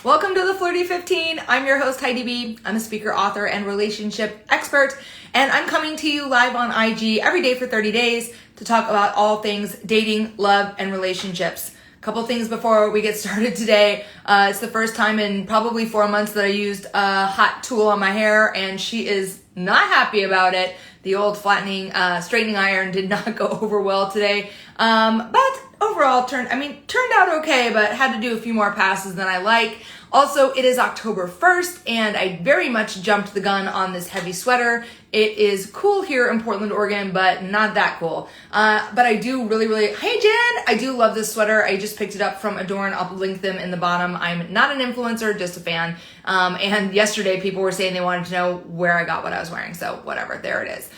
Welcome to the Flirty 15. I'm your host, Heidi B. I'm a speaker, author, and relationship expert, and I'm coming to you live on IG every day for 30 days to talk about all things dating, love, and relationships. A couple things before we get started today. It's the first time in probably 4 months that I used a hot tool on my hair, and she is not happy about it. The old flattening, straightening iron did not go over well today, but overall turned out okay, but had to do a few more passes than I like. Also, it is October 1st, and I very much jumped the gun on this heavy sweater. It is cool here in Portland, Oregon, but not that cool. But I do really, hey Jen, I do love this sweater. I just picked it up from Adorn. I'll link them in the bottom. I'm not an influencer, just a fan. And yesterday people were saying they wanted to know where I got what I was wearing, so whatever, there it is.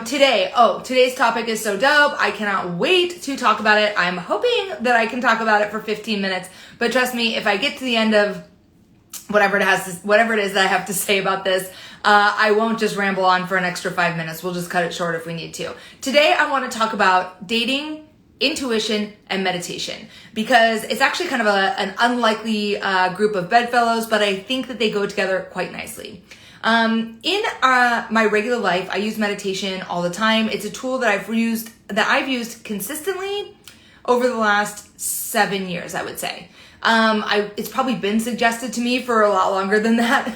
Today's topic is so dope. I cannot wait to talk about it. I'm hoping that I can talk about it for 15 minutes, but trust me, if I get to the end of whatever it is that I have to say about this, I won't just ramble on for an extra 5 minutes. We'll just cut it short if we need to. Today, I want to talk about dating, intuition, and meditation, because it's actually kind of an unlikely group of bedfellows, but I think that they go together quite nicely. In my regular life, I use meditation all the time. It's a tool that I've used consistently over the last 7 years, I would say. It's probably been suggested to me for a lot longer than that,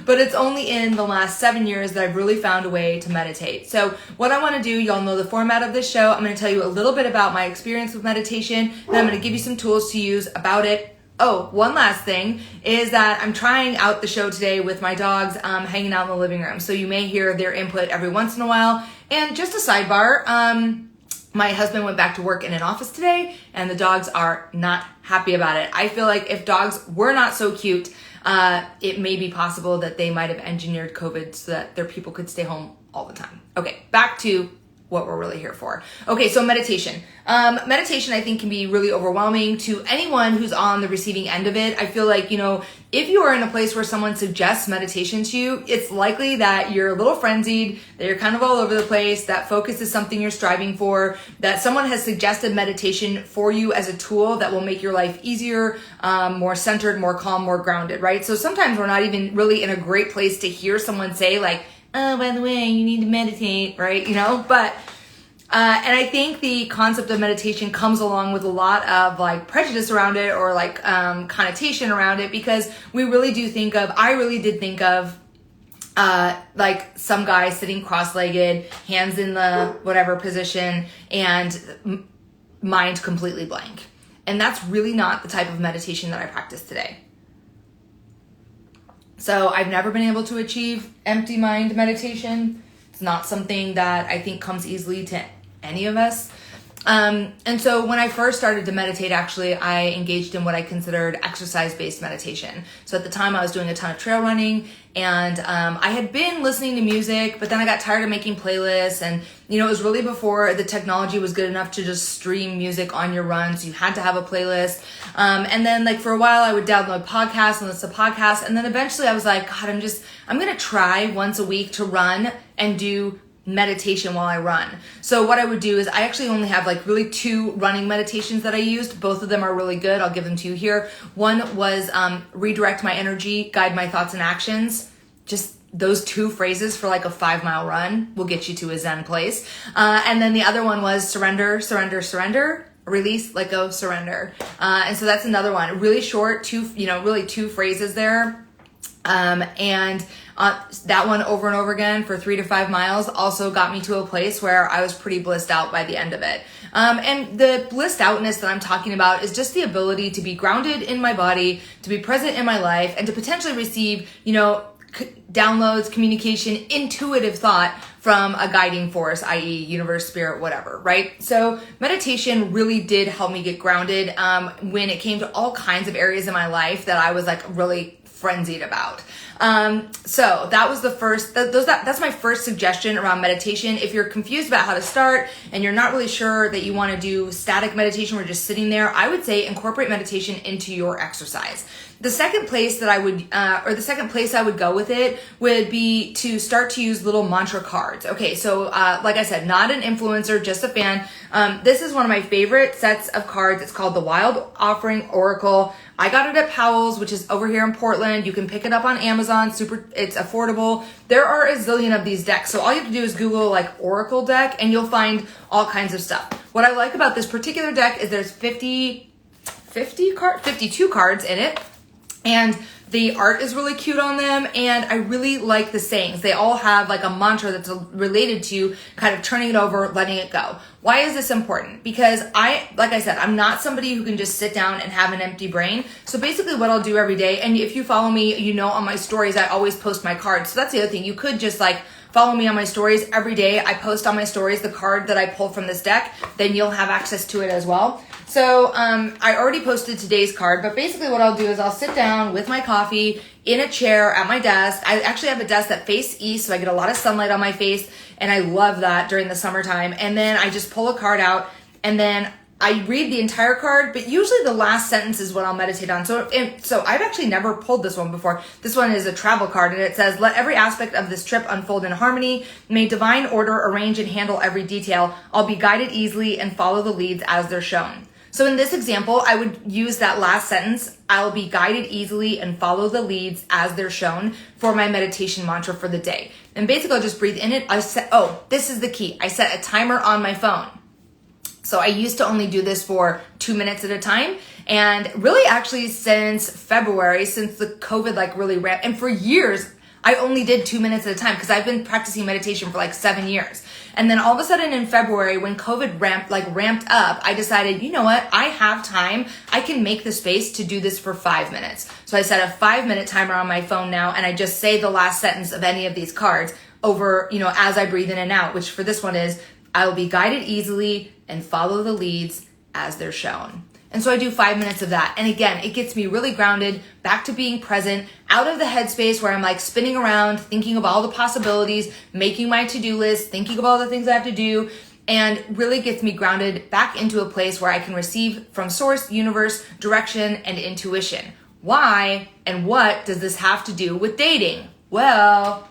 but it's only in the last 7 years that I've really found a way to meditate. So what I want to do, y'all know the format of this show. I'm going to tell you a little bit about my experience with meditation, and I'm going to give you some tools to use about it. Oh, one last thing is that I'm trying out the show today with my dogs hanging out in the living room. So you may hear their input every once in a while. And just a sidebar, my husband went back to work in an office today and the dogs are not happy about it. I feel like if dogs were not so cute, it may be possible that they might have engineered COVID so that their people could stay home all the time. Okay, back to what we're really here for. Okay, so meditation. Meditation, I think, can be really overwhelming to anyone who's on the receiving end of it. I feel like, if you are in a place where someone suggests meditation to you, it's likely that you're a little frenzied, that you're kind of all over the place, that focus is something you're striving for, that someone has suggested meditation for you as a tool that will make your life easier, more centered, more calm, more grounded, right? So sometimes we're not even really in a great place to hear someone say like, oh, by the way, you need to meditate, right? But and I think the concept of meditation comes along with a lot of like prejudice around it, or like connotation around it, because I really did think of like some guy sitting cross-legged, hands in the whatever position, and mind completely blank. And that's really not the type of meditation that I practice today. So I've never been able to achieve empty mind meditation. It's not something that I think comes easily to any of us. And so when I first started to meditate, actually, I engaged in what I considered exercise-based meditation. So at the time I was doing a ton of trail running, and I had been listening to music, but then I got tired of making playlists, and it was really before the technology was good enough to just stream music on your run, so you had to have a playlist. And then like for a while I would download podcasts and listen to podcasts, and then eventually I was like, God, I'm gonna try once a week to run and do meditation while I run. So what I would do is I actually only have like really 2 running meditations that I used. Both of them are really good. I'll give them to you here. One was redirect my energy, guide my thoughts and actions. Just those 2 phrases for like a 5-mile run will get you to a Zen place. And then the other one was surrender, surrender, surrender. Release, let go, surrender. And so that's another one. Really short, 2 phrases there. And that one over and over again for 3 to 5 miles also got me to a place where I was pretty blissed out by the end of it. And the blissed outness that I'm talking about is just the ability to be grounded in my body, to be present in my life, and to potentially receive, downloads, communication, intuitive thought from a guiding force, i.e. universe, spirit, whatever, right? So meditation really did help me get grounded when it came to all kinds of areas in my life that I was like really frenzied about. So that was the first, that's my first suggestion around meditation. If you're confused about how to start and you're not really sure that you want to do static meditation where you're just sitting there, I would say incorporate meditation into your exercise. The second place that I would go with it would be to start to use little mantra cards. Okay, so like I said, not an influencer, just a fan. This is one of my favorite sets of cards. It's called the Wild Offering Oracle. I got it at Powell's, which is over here in Portland. You can pick it up on Amazon. It's affordable. There are a zillion of these decks. So all you have to do is Google like Oracle deck and you'll find all kinds of stuff. What I like about this particular deck is there's 52 cards in it. And the art is really cute on them, and I really like the sayings. They all have like a mantra that's related to kind of turning it over, letting it go. Why is this important? Because like I said, I'm not somebody who can just sit down and have an empty brain. So basically what I'll do every day, and if you follow me, you know on my stories, I always post my cards. So that's the other thing. You could just like follow me on my stories every day. I post on my stories the card that I pulled from this deck. Then you'll have access to it as well. So I already posted today's card, but basically what I'll do is I'll sit down with my coffee in a chair at my desk. I actually have a desk that faces east, so I get a lot of sunlight on my face, and I love that during the summertime. And then I just pull a card out, and then I read the entire card, but usually the last sentence is what I'll meditate on. So I've actually never pulled this one before. This one is a travel card, and it says, "Let every aspect of this trip unfold in harmony. May divine order arrange and handle every detail. I'll be guided easily and follow the leads as they're shown." So in this example, I would use that last sentence, "I'll be guided easily and follow the leads as they're shown," for my meditation mantra for the day. And basically I'll just breathe in it. This is the key. I set a timer on my phone. So I used to only do this for 2 minutes at a time. And really actually since February, since the COVID really ramped, and for years, I only did 2 minutes at a time because I've been practicing meditation for 7 years. And then all of a sudden in February, when COVID ramped up, I decided, you know what? I have time. I can make the space to do this for 5 minutes. So I set a 5-minute timer on my phone now, and I just say the last sentence of any of these cards over, as I breathe in and out, which for this one is, "I will be guided easily and follow the leads as they're shown." And so I do 5 minutes of that. And again, it gets me really grounded, back to being present, out of the headspace where I'm spinning around, thinking of all the possibilities, making my to-do list, thinking of all the things I have to do, and really gets me grounded back into a place where I can receive from source, universe, direction, and intuition. Why and what does this have to do with dating? Well,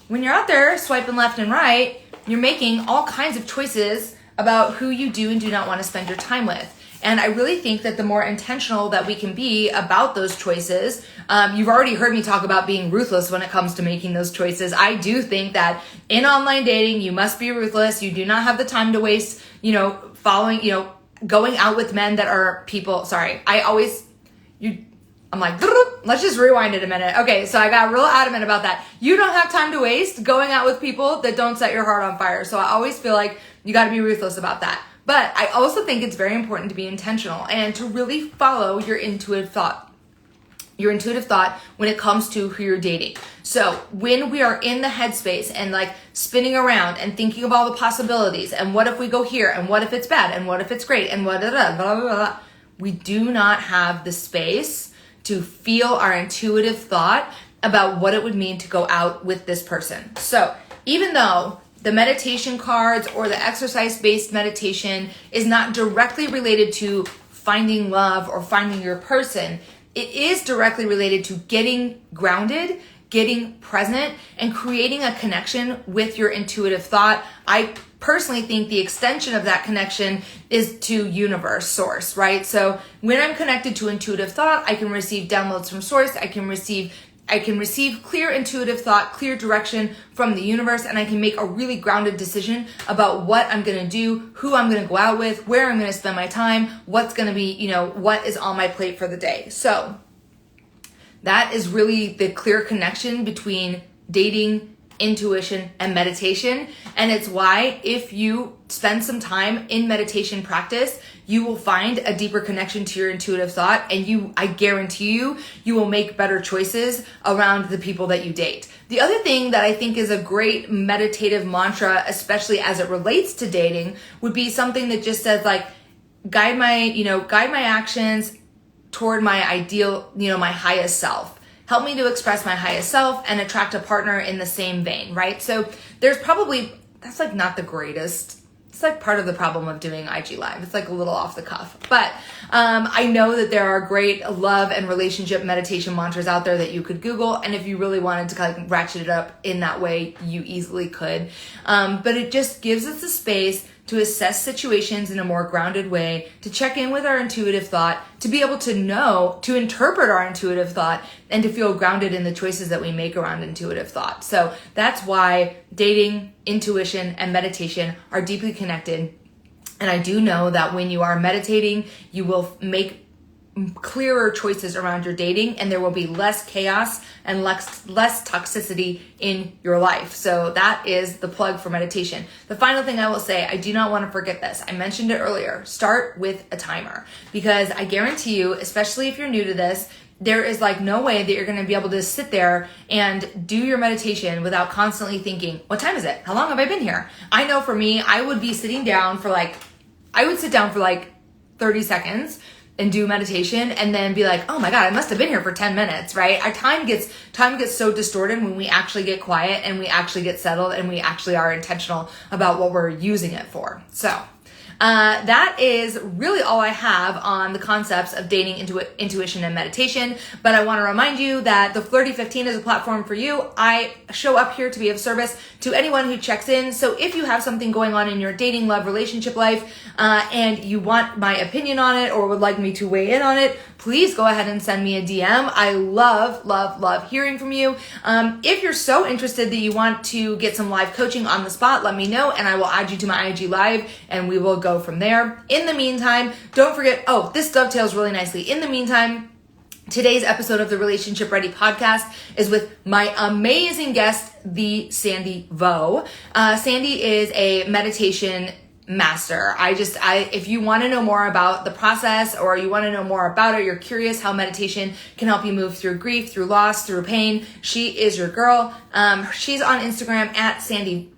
when you're out there swiping left and right, you're making all kinds of choices about who you do and do not want to spend your time with. And I really think that the more intentional that we can be about those choices, you've already heard me talk about being ruthless when it comes to making those choices. I do think that in online dating, you must be ruthless. You do not have the time to waste, going out with men that are people. Sorry, I'm like, let's just rewind it a minute. Okay, so I got real adamant about that. You don't have time to waste going out with people that don't set your heart on fire. So I always feel like you got to be ruthless about that. But I also think it's very important to be intentional and to really follow your intuitive thought when it comes to who you're dating. So when we are in the headspace and spinning around and thinking of all the possibilities and what if we go here and what if it's bad and what if it's great and what blah, blah, blah, blah, we do not have the space to feel our intuitive thought about what it would mean to go out with this person. So even though the meditation cards or the exercise-based meditation is not directly related to finding love or finding your person, it is directly related to getting grounded, getting present, and creating a connection with your intuitive thought. I personally think the extension of that connection is to universe, source, right? So when I'm connected to intuitive thought, I can receive downloads from source. I can receive clear intuitive thought, clear direction from the universe, and I can make a really grounded decision about what I'm going to do, who I'm going to go out with, where I'm going to spend my time, what's going to be, what is on my plate for the day. So that is really the clear connection between dating, intuition, and meditation. And it's why if you spend some time in meditation practice, you will find a deeper connection to your intuitive thought, and I guarantee you will make better choices around the people that you date. The other thing that I think is a great meditative mantra, especially as it relates to dating, would be something that just says guide my actions toward my ideal, my highest self. help me to express my highest self, and attract a partner in the same vein, right? So that's like not the greatest. It's like part of the problem of doing IG Live. It's like a little off the cuff. But I know that there are great love and relationship meditation mantras out there that you could Google. And if you really wanted to kind of ratchet it up in that way, you easily could. But it just gives us the space to assess situations in a more grounded way, to check in with our intuitive thought, to be able to know, to interpret our intuitive thought, and to feel grounded in the choices that we make around intuitive thought. So that's why dating, intuition, and meditation are deeply connected. And I do know that when you are meditating, you will make clearer choices around your dating, and there will be less chaos and less toxicity in your life. So that is the plug for meditation. The final thing I will say, I do not want to forget this. I mentioned it earlier. Start with a timer, because I guarantee you, especially if you're new to this, there is like no way that you're going to be able to sit there and do your meditation without constantly thinking, what time is it? How long have I been here? I know for me, I would sit down for like 30 seconds and do meditation, and then be like, oh my God, I must have been here for 10 minutes, right? Our time gets so distorted when we actually get quiet and we actually get settled and we actually are intentional about what we're using it for. So that is really all I have on the concepts of dating, intuition, and meditation. But I want to remind you that the Flirty 15 is a platform for you. I show up here to be of service to anyone who checks in. So if you have something going on in your dating, love, relationship life, and you want my opinion on it or would like me to weigh in on it, please go ahead and send me a DM. I love hearing from you. If you're so interested that you want to get some live coaching on the spot, let me know and I will add you to my IG Live and we will go from there. In the meantime, don't forget, this dovetails really nicely. In the meantime, today's episode of the Relationship Ready podcast is with my amazing guest, the Sandy Vo. Sandy is a meditation master. If you want to know more about the process or you want to know more about it, you're curious how meditation can help you move through grief, through loss, through pain, she is your girl. She's on Instagram at Sandy.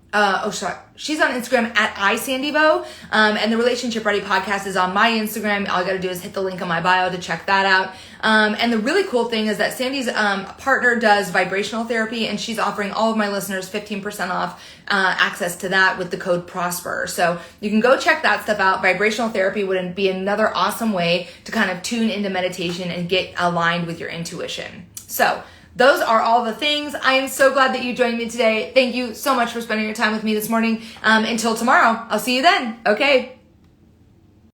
She's on Instagram at iSandyVo. And the Relationship Ready podcast is on my Instagram. All you gotta do is hit the link in my bio to check that out. And the really cool thing is that Sandy's partner does vibrational therapy, and she's offering all of my listeners 15% off access to that with the code PROSPER. So you can go check that stuff out. Vibrational therapy would be another awesome way to kind of tune into meditation and get aligned with your intuition. So those are all the things. I am so glad that you joined me today. Thank you so much for spending your time with me this morning. Until tomorrow, I'll see you then. Okay.